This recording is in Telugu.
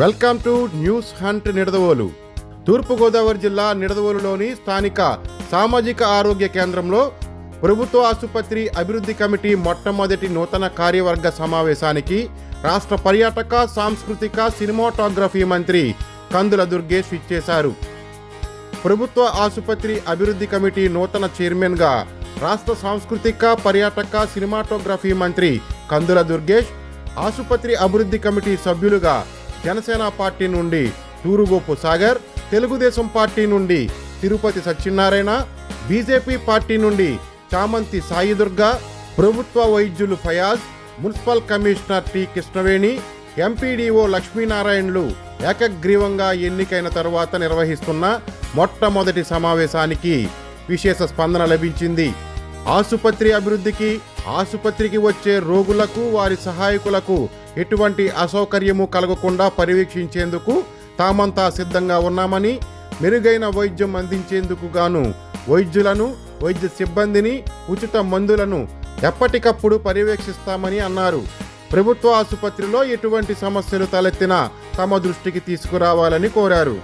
Welcome to news hunt Nidadavolu. Thoorpu Godavari జిల్లా నిడదవోలులోని స్థానిక సామాజిక ఆరోగ్య కేంద్రంలో ప్రభుత్వ ఆసుపత్రి అభివృద్ధి కమిటీ మొట్టమొదటి నూతన కార్యవర్గ సమావేశానికి రాష్ట్ర పర్యాటక సాంస్కృతిక సినిమాటోగ్రఫీ మంత్రి కందుల దుర్గేష్ ఇచ్చేశారు. ప్రభుత్వ ఆసుపత్రి అభివృద్ధి కమిటీ నూతన చైర్మన్గా రాష్ట్ర సాంస్కృతిక పర్యాటక సినిమాటోగ్రఫీ మంత్రి కందుల దుర్గేష్, ఆసుపత్రి అభివృద్ధి కమిటీ సభ్యులుగా జనసేన పార్టీ నుండి తూరుగోపు సాగర్, తెలుగుదేశం పార్టీ నుండి తిరుపతి సత్యనారాయణ, బీజేపీ పార్టీ నుండి చామంతి సాయిదుర్గ, ప్రభుత్వ వైద్యులు Fayaz, municipal commissioner T Krishnaveni, MPDO లక్ష్మీనారాయణలు ఏకగ్రీవంగా ఎన్నికైన తరువాత నిర్వహిస్తున్న మొట్టమొదటి సమావేశానికి విశేష స్పందన లభించింది. ఆసుపత్రి అభివృద్ధికి, ఆసుపత్రికి వచ్చే రోగులకు వారి సహాయకులకు ఎటువంటి అసౌకర్యము కలగకుండా పర్యవేక్షించేందుకు తామంతా సిద్ధంగా ఉన్నామని, మెరుగైన వైద్యం అందించేందుకు గాను వైద్యులను, వైద్య సిబ్బందిని, ఉచిత మందులను ఎప్పటికప్పుడు పర్యవేక్షిస్తామని అన్నారు. ప్రభుత్వ ఆసుపత్రిలో ఎటువంటి సమస్యలు తలెత్తినా తమ దృష్టికి తీసుకురావాలని కోరారు.